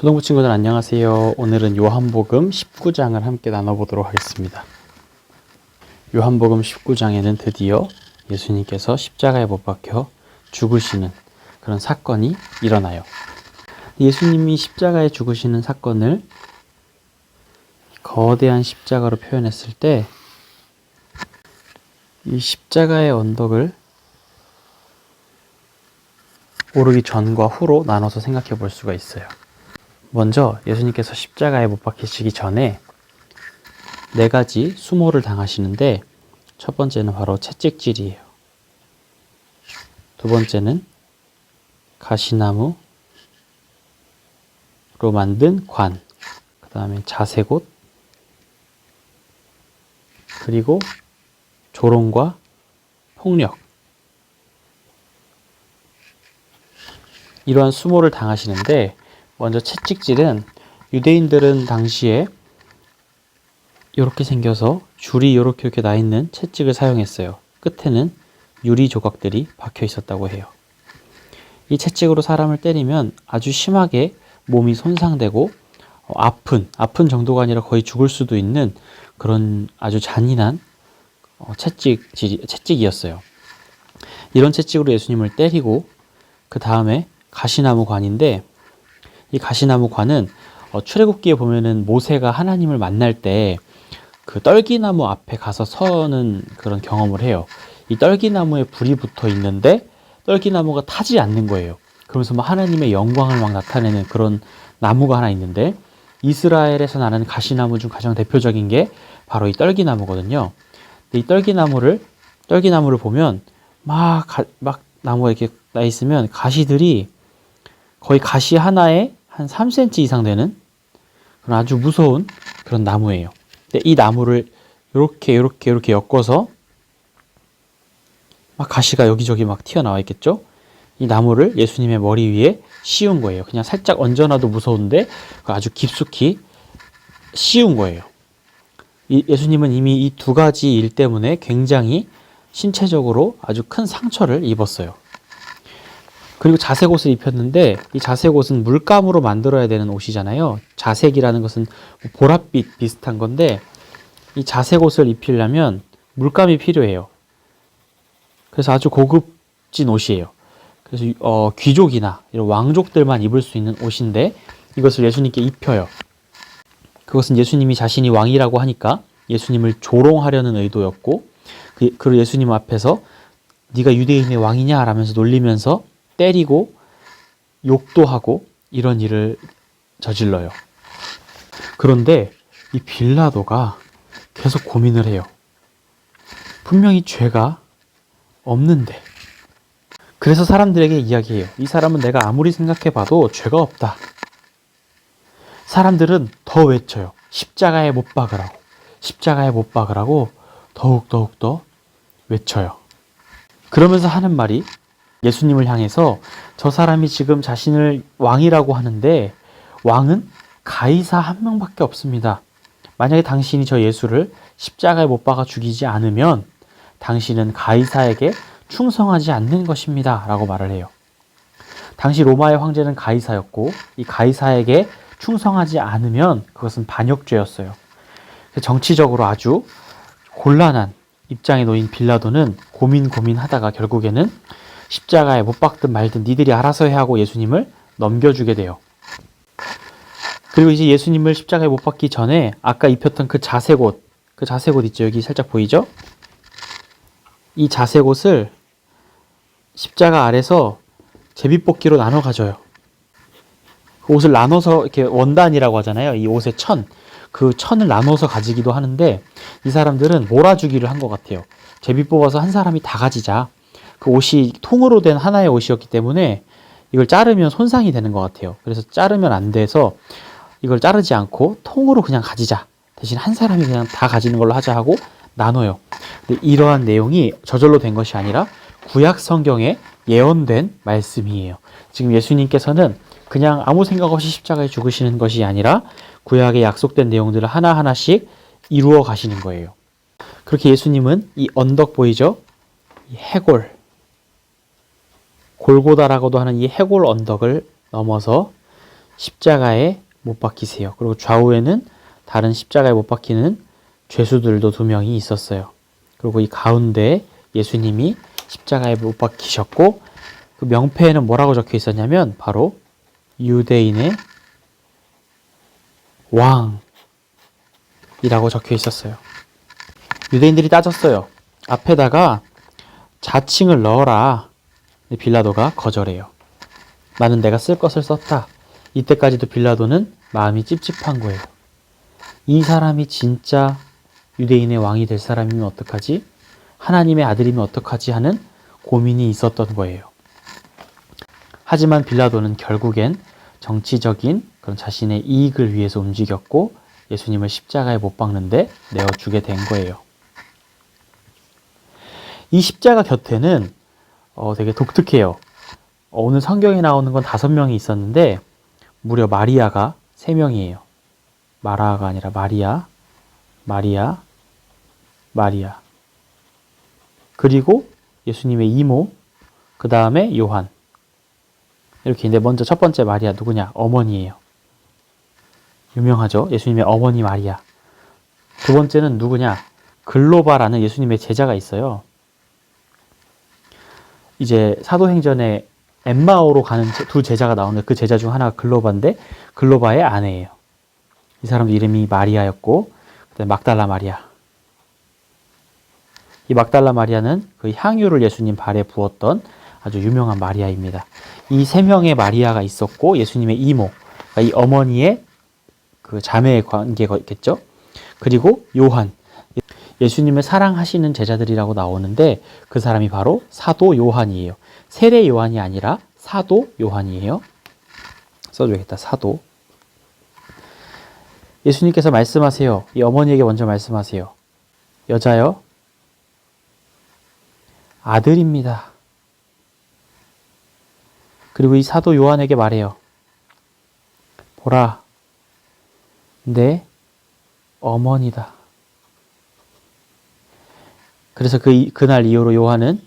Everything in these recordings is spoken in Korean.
초등부 친구들 안녕하세요. 오늘은 요한복음 19장을 함께 나눠보도록 하겠습니다. 요한복음 19장에는 드디어 예수님께서 십자가에 못 박혀 죽으시는 그런 사건이 일어나요. 예수님이 십자가에 죽으시는 사건을 거대한 십자가로 표현했을 때 이 십자가의 언덕을 오르기 전과 후로 나눠서 생각해 볼 수가 있어요. 먼저 예수님께서 십자가에 못 박히시기 전에 4가지 수모를 당하시는데, 첫 번째는 바로 채찍질이에요. 두 번째는 가시나무로 만든 관, 그 다음에 자색옷, 그리고 조롱과 폭력, 이러한 수모를 당하시는데, 먼저 채찍질은 유대인들은 당시에 이렇게 생겨서 줄이 이렇게 나 있는 채찍을 사용했어요. 끝에는 유리 조각들이 박혀 있었다고 해요. 이 채찍으로 사람을 때리면 아주 심하게 몸이 손상되고 아픈 정도가 아니라 거의 죽을 수도 있는 그런 아주 잔인한 채찍이었어요. 이런 채찍으로 예수님을 때리고, 그 다음에 가시나무 관인데, 이 가시나무 관은 출애굽기에 보면은 모세가 하나님을 만날 때 그 떨기나무 앞에 가서 서는 그런 경험을 해요. 이 떨기나무에 불이 붙어 있는데 떨기나무가 타지 않는 거예요. 그러면서 막 하나님의 영광을 막 나타내는 그런 나무가 하나 있는데, 이스라엘에서 나는 가시나무 중 가장 대표적인 게 바로 이 떨기나무거든요. 근데 이 떨기나무를 보면 막 나무가 이렇게 나 있으면 가시들이 거의 가시 하나에 한 3cm 이상 되는 그런 아주 무서운 그런 나무예요. 근데 이 나무를 이렇게 엮어서 막 가시가 여기저기 막 튀어나와 있겠죠? 이 나무를 예수님의 머리 위에 씌운 거예요. 그냥 살짝 얹어놔도 무서운데 아주 깊숙이 씌운 거예요. 예수님은 이미 이 2가지 일 때문에 굉장히 신체적으로 아주 큰 상처를 입었어요. 그리고 자색옷을 입혔는데, 이 자색옷은 물감으로 만들어야 되는 옷이잖아요. 자색이라는 것은 보랏빛 비슷한 건데, 이 자색옷을 입히려면 물감이 필요해요. 그래서 아주 고급진 옷이에요. 그래서 귀족이나 이런 왕족들만 입을 수 있는 옷인데, 이것을 예수님께 입혀요. 그것은 예수님이 자신이 왕이라고 하니까 예수님을 조롱하려는 의도였고, 그리고 예수님 앞에서 네가 유대인의 왕이냐 라면서 놀리면서 때리고 욕도 하고 이런 일을 저질러요. 그런데 이 빌라도가 계속 고민을 해요. 분명히 죄가 없는데. 그래서 사람들에게 이야기해요. 이 사람은 내가 아무리 생각해봐도 죄가 없다. 사람들은 더 외쳐요. 십자가에 못 박으라고. 십자가에 못 박으라고 더욱 더 외쳐요. 그러면서 하는 말이, 예수님을 향해서 저 사람이 지금 자신을 왕이라고 하는데 왕은 가이사 한 명밖에 없습니다. 만약에 당신이 저 예수를 십자가에 못 박아 죽이지 않으면 당신은 가이사에게 충성하지 않는 것입니다 라고 말을 해요. 당시 로마의 황제는 가이사였고, 이 가이사에게 충성하지 않으면 그것은 반역죄였어요. 정치적으로 아주 곤란한 입장에 놓인 빌라도는 고민하다가 결국에는 십자가에 못 박든 말든 니들이 알아서 해 하고 예수님을 넘겨주게 돼요. 그리고 이제 예수님을 십자가에 못 박기 전에 아까 입혔던 그 자색옷 있죠? 여기 살짝 보이죠? 이 자색옷을 십자가 아래서 제비뽑기로 나눠 가져요. 그 옷을 나눠서 이렇게 원단이라고 하잖아요. 이 옷의 그 천을 나눠서 가지기도 하는데, 이 사람들은 몰아주기를 한 것 같아요. 제비 뽑아서 한 사람이 다 가지자. 그 옷이 통으로 된 하나의 옷이었기 때문에 이걸 자르면 손상이 되는 것 같아요. 그래서 자르면 안 돼서 이걸 자르지 않고 통으로 그냥 가지자. 대신 한 사람이 그냥 다 가지는 걸로 하자 하고 나눠요. 근데 이러한 내용이 저절로 된 것이 아니라 구약 성경에 예언된 말씀이에요. 지금 예수님께서는 그냥 아무 생각 없이 십자가에 죽으시는 것이 아니라 구약에 약속된 내용들을 하나하나씩 이루어 가시는 거예요. 그렇게 예수님은 이 언덕 보이죠? 이 해골, 골고다라고도 하는 이 해골 언덕을 넘어서 십자가에 못 박히세요. 그리고 좌우에는 다른 십자가에 못 박히는 죄수들도 2명이 있었어요. 그리고 이 가운데 예수님이 십자가에 못 박히셨고 그 명패에는 뭐라고 적혀 있었냐면 바로 유대인의 왕이라고 적혀 있었어요. 유대인들이 따졌어요. 앞에다가 자칭을 넣어라. 빌라도가 거절해요. 나는 내가 쓸 것을 썼다. 이때까지도 빌라도는 마음이 찝찝한 거예요. 이 사람이 진짜 유대인의 왕이 될 사람이면 어떡하지? 하나님의 아들이면 어떡하지? 하는 고민이 있었던 거예요. 하지만 빌라도는 결국엔 정치적인 그런 자신의 이익을 위해서 움직였고 예수님을 십자가에 못 박는데 내어주게 된 거예요. 이 십자가 곁에는 되게 독특해요. 오늘 성경에 나오는 건 5명이 있었는데 무려 마리아가 3명이에요. 마라가 아니라 마리아. 그리고 예수님의 이모, 그 다음에 요한. 이렇게 있는데 먼저 첫 번째 마리아 누구냐? 어머니예요. 유명하죠? 예수님의 어머니 마리아. 두 번째는 누구냐? 글로바라는 예수님의 제자가 있어요. 이제 사도행전에 엠마오로 가는 2 제자가 나오는데 그 제자 중 하나가 글로바인데 글로바의 아내예요. 이 사람도 이름이 마리아였고 그다음에 막달라 마리아. 이 막달라 마리아는 그 향유를 예수님 발에 부었던 아주 유명한 마리아입니다. 이 3명의 마리아가 있었고 예수님의 이모, 그러니까 이 어머니의 그 자매의 관계가 있겠죠. 그리고 요한, 예수님을 사랑하시는 제자들이라고 나오는데 그 사람이 바로 사도 요한이에요. 세례 요한이 아니라 사도 요한이에요. 써줘야겠다. 사도. 예수님께서 말씀하세요. 이 어머니에게 먼저 말씀하세요. 여자여, 아들입니다. 그리고 이 사도 요한에게 말해요. 보라, 내 어머니다. 그래서 그날 이후로 요한은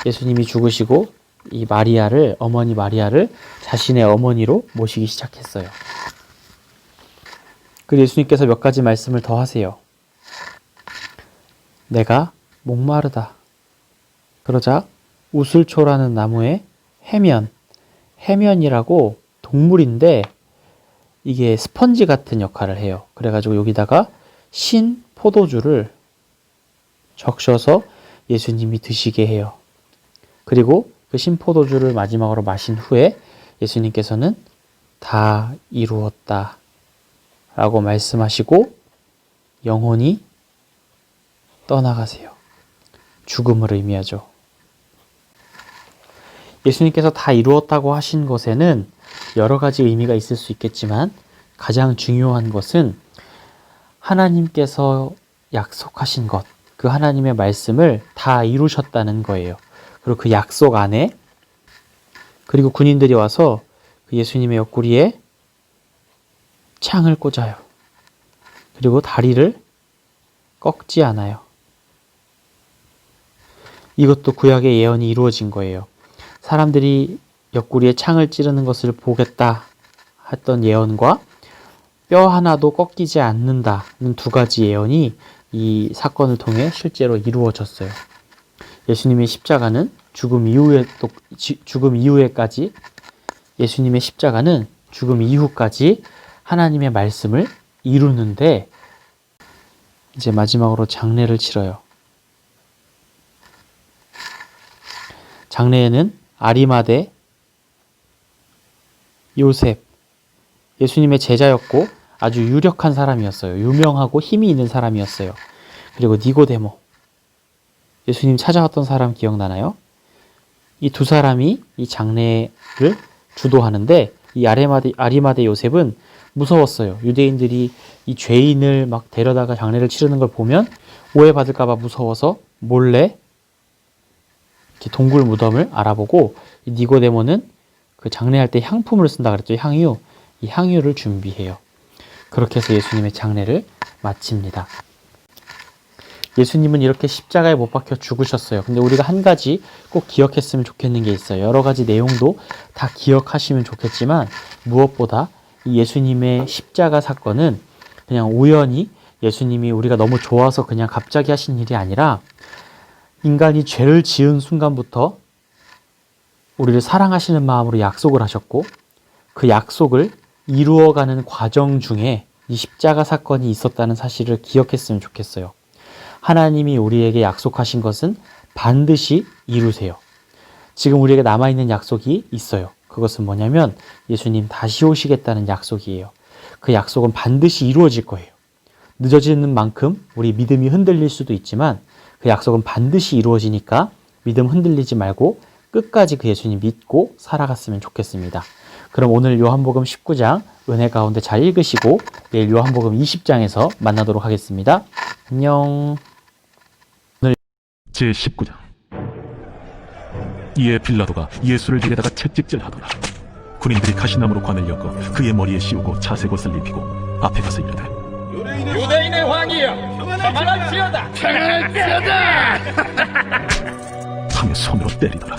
예수님이 죽으시고 이 마리아를, 어머니 마리아를 자신의 어머니로 모시기 시작했어요. 그리고 예수님께서 몇 가지 말씀을 더 하세요. 내가 목마르다. 그러자 우슬초라는 나무에 해면이라고 동물인데 이게 스펀지 같은 역할을 해요. 그래가지고 여기다가 신 포도주를 적셔서 예수님이 드시게 해요. 그리고 그 신 포도주를 마지막으로 마신 후에 예수님께서는 다 이루었다 라고 말씀하시고 영혼이 떠나가세요. 죽음을 의미하죠. 예수님께서 다 이루었다고 하신 것에는 여러 가지 의미가 있을 수 있겠지만 가장 중요한 것은 하나님께서 약속하신 것, 그 하나님의 말씀을 다 이루셨다는 거예요. 그리고 그 약속 안에 그리고 군인들이 와서 그 예수님의 옆구리에 창을 꽂아요. 그리고 다리를 꺾지 않아요. 이것도 구약의 예언이 이루어진 거예요. 사람들이 옆구리에 창을 찌르는 것을 보겠다 했던 예언과 뼈 하나도 꺾이지 않는다는 2가지 예언이 이 사건을 통해 실제로 이루어졌어요. 예수님의 십자가는 죽음 이후에까지 예수님의 십자가는 죽음 이후까지 하나님의 말씀을 이루는데 이제 마지막으로 장례를 치러요. 장례에는 아리마대 요셉, 예수님의 제자였고 아주 유력한 사람이었어요. 유명하고 힘이 있는 사람이었어요. 그리고 니고데모, 예수님 찾아왔던 사람 기억나나요? 이 2 사람이 이 장례를 주도하는데 이 아리마대 요셉은 무서웠어요. 유대인들이 이 죄인을 막 데려다가 장례를 치르는 걸 보면 오해받을까 봐 무서워서 몰래 이렇게 동굴 무덤을 알아보고 이 니고데모는 그 장례할 때 향품을 쓴다 그랬죠. 향유. 이 향유를 준비해요. 그렇게 해서 예수님의 장례를 마칩니다. 예수님은 이렇게 십자가에 못 박혀 죽으셨어요. 근데 우리가 한 가지 꼭 기억했으면 좋겠는 게 있어요. 여러 가지 내용도 다 기억하시면 좋겠지만 무엇보다 이 예수님의 십자가 사건은 그냥 우연히 예수님이 우리가 너무 좋아서 그냥 갑자기 하신 일이 아니라 인간이 죄를 지은 순간부터 우리를 사랑하시는 마음으로 약속을 하셨고 그 약속을 이루어가는 과정 중에 이 십자가 사건이 있었다는 사실을 기억했으면 좋겠어요. 하나님이 우리에게 약속하신 것은 반드시 이루세요. 지금 우리에게 남아있는 약속이 있어요. 그것은 뭐냐면 예수님 다시 오시겠다는 약속이에요. 그 약속은 반드시 이루어질 거예요. 늦어지는 만큼 우리 믿음이 흔들릴 수도 있지만 그 약속은 반드시 이루어지니까 믿음 흔들리지 말고 끝까지 그 예수님 믿고 살아갔으면 좋겠습니다. 그럼 오늘 요한복음 19장 은혜 가운데 잘 읽으시고 내일 요한복음 20장에서 만나도록 하겠습니다. 안녕. 제19장. 이에 빌라도가 예수를 데려다가 채찍질하더라. 군인들이 가시나무로 관을 엮어 그의 머리에 씌우고 자색옷을 입히고 앞에 가서 이르되 유대인의 왕이여 평안할지어다 평안할지어다 하며 손으로 때리더라.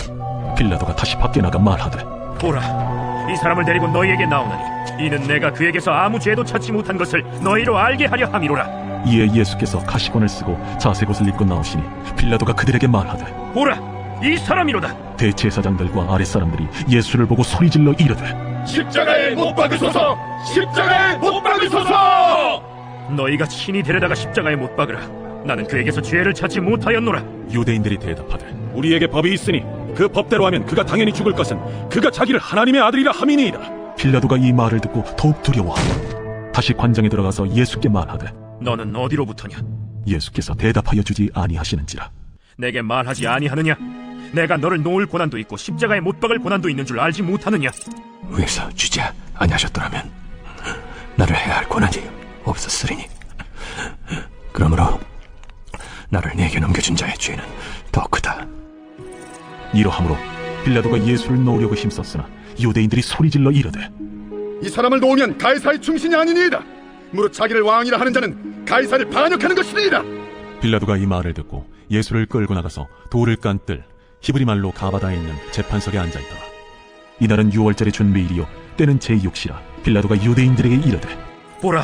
빌라도가 다시 밖에 나가 말하되 보라, 이 사람을 데리고 너희에게 나오나니 이는 내가 그에게서 아무 죄도 찾지 못한 것을 너희로 알게 하려 함이로라. 이에 예수께서 가시권을 쓰고 자색옷을 입고 나오시니 빌라도가 그들에게 말하되 보라, 이 사람이로다. 대제사장들과 아랫사람들이 예수를 보고 소리질러 이르되 십자가에 못 박으소서 십자가에 못 박으소서 너희가 친히 데려다가 십자가에 못 박으라. 나는 그에게서 죄를 찾지 못하였노라. 유대인들이 대답하되 우리에게 법이 있으니 그 법대로 하면 그가 당연히 죽을 것은 그가 자기를 하나님의 아들이라 함이니이다. 빌라도가 이 말을 듣고 더욱 두려워하고 다시 관장에 들어가서 예수께 말하되 너는 어디로부터냐? 예수께서 대답하여 주지 아니하시는지라. 내게 말하지 아니하느냐? 내가 너를 놓을 고난도 있고 십자가에 못 박을 고난도 있는 줄 알지 못하느냐? 위에서 주지 아니하셨더라면 나를 해야 할 권한이 없었으리니 그러므로 나를 네게 넘겨준 자의 죄는 더 크다. 이러함으로 빌라도가 예수를 놓으려고 힘썼으나 유대인들이 소리질러 이르되 이 사람을 놓으면 가이사의 충신이 아니니이다. 무릇 자기를 왕이라 하는 자는 가이사를 반역하는 것이니이다. 빌라도가 이 말을 듣고 예수를 끌고 나가서 돌을 깐 뜰 히브리 말로 가바다에 있는 재판석에 앉아있더라. 이날은 유월절의 준비일이요 때는 제6시라. 빌라도가 유대인들에게 이르되 보라,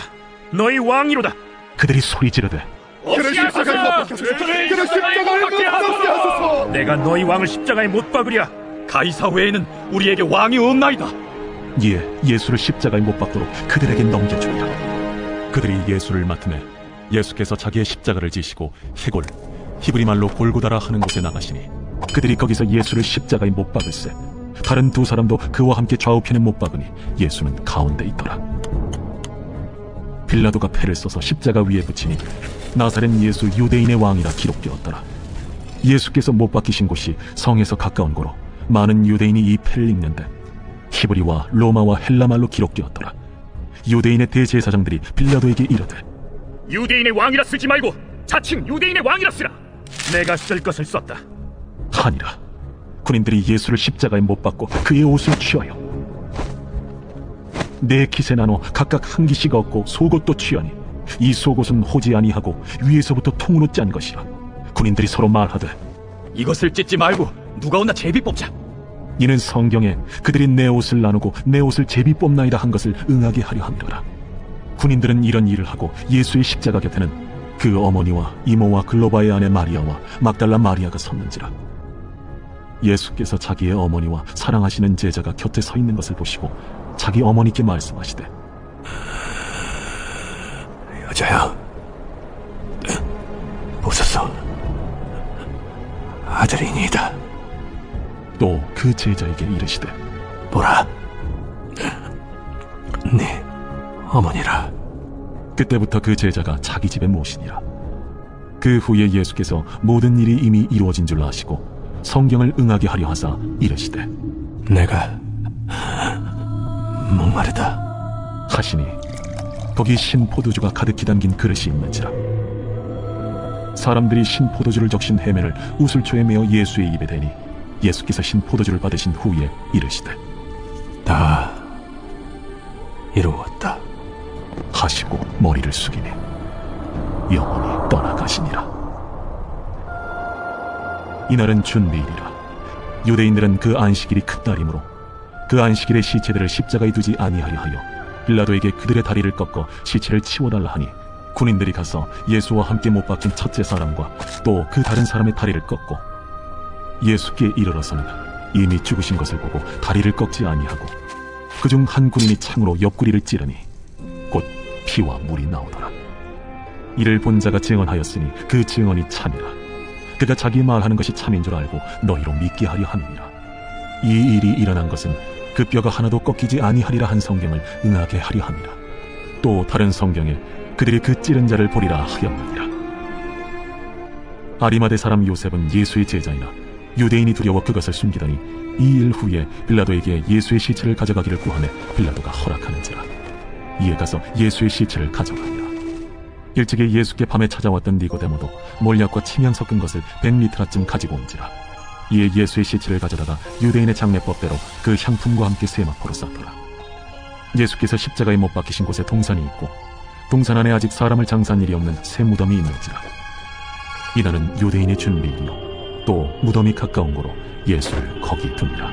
너희 왕이로다. 그들이 소리 지르되 그를 십자가에 못 박으소서. 그를 십자가에 못 박으소서. 내가 너희 왕을 십자가에 못 박으랴. 가이사 외에는 우리에게 왕이 없나이다. 이에 예수를 십자가에 못 박도록 그들에게 넘겨주니라. 그들이 예수를 맡음에 예수께서 자기의 십자가를 지시고 해골 히브리 말로 골고다라 하는 곳에 나가시니 그들이 거기서 예수를 십자가에 못 박을세. 다른 두 사람도 그와 함께 좌우편에 못 박으니 예수는 가운데 있더라. 빌라도가 패를 써서 십자가 위에 붙이니 나사렛 예수 유대인의 왕이라 기록되었더라. 예수께서 못 박히신 곳이 성에서 가까운 고로 많은 유대인이 이 패를 읽는데 히브리와 로마와 헬라말로 기록되었더라. 유대인의 대제사장들이 빌라도에게 이르되 유대인의 왕이라 쓰지 말고 자칭 유대인의 왕이라 쓰라. 내가 쓸 것을 썼다. 하니라. 군인들이 예수를 십자가에 못 박고 그의 옷을 취하여 네 킷에 나눠 각각 한 기씩 얻고 속옷도 취하니 이 속옷은 호지 아니하고 위에서부터 통으로 짠 것이라. 군인들이 서로 말하되 이것을 찢지 말고 누가 온나 제비 뽑자. 이는 성경에 그들이 내 옷을 나누고 내 옷을 제비 뽑나이다 한 것을 응하게 하려 함이라. 군인들은 이런 일을 하고 예수의 십자가 곁에는 그 어머니와 이모와 글로바의 아내 마리아와 막달라 마리아가 섰는지라. 예수께서 자기의 어머니와 사랑하시는 제자가 곁에 서 있는 것을 보시고 자기 어머니께 말씀하시되 여자야, 보소서, 아들이니이다. 또 그 제자에게 이르시되 보라, 네 어머니라. 그때부터 그 제자가 자기 집에 모시니라. 그 후에 예수께서 모든 일이 이미 이루어진 줄 아시고 성경을 응하게 하려 하사 이르시되 내가 목마르다 하시니 거기 신 포도주가 가득히 담긴 그릇이 있는지라. 사람들이 신 포도주를 적신 해면을 우슬초에 메어 예수의 입에 대니 예수께서 신 포도주를 받으신 후에 이르시되 다 이루었다 하시고 머리를 숙이니 영원히 떠나가시니라. 이날은 준비일이라. 유대인들은 그 안식일이 큰 날이므로 그 안식일의 시체들을 십자가에 두지 아니하려 하여 빌라도에게 그들의 다리를 꺾어 시체를 치워달라 하니, 군인들이 가서 예수와 함께 못 박힌 첫째 사람과 또 그 다른 사람의 다리를 꺾고 예수께 이르러서는 이미 죽으신 것을 보고 다리를 꺾지 아니하고 그중 한 군인이 창으로 옆구리를 찌르니 곧 피와 물이 나오더라. 이를 본 자가 증언하였으니 그 증언이 참이라. 그가 자기 말하는 것이 참인 줄 알고 너희로 믿게 하려 함이니라. 이 일이 일어난 것은 그 뼈가 하나도 꺾이지 아니하리라 한 성경을 응하게 하려 함이라. 또 다른 성경에 그들이 그 찌른 자를 보리라 하였느니라. 아리마대 사람 요셉은 예수의 제자이나 유대인이 두려워 그것을 숨기더니 이 일 후에 빌라도에게 예수의 시체를 가져가기를 구하매 빌라도가 허락하는지라. 이에 가서 예수의 시체를 가져가니라. 일찍이 예수께 밤에 찾아왔던 니고데모도 몰약과 침향 섞은 것을 100리터쯤 가지고 온지라. 이에 예수의 시체를 가져다가 유대인의 장례법대로 그 향품과 함께 세마포로 쌌더라. 예수께서 십자가에 못 박히신 곳에 동산이 있고 동산 안에 아직 사람을 장사한 일이 없는 새 무덤이 있는지라. 이날은 유대인의 준비일이요 또 무덤이 가까운 고로 예수를 거기 둡니다.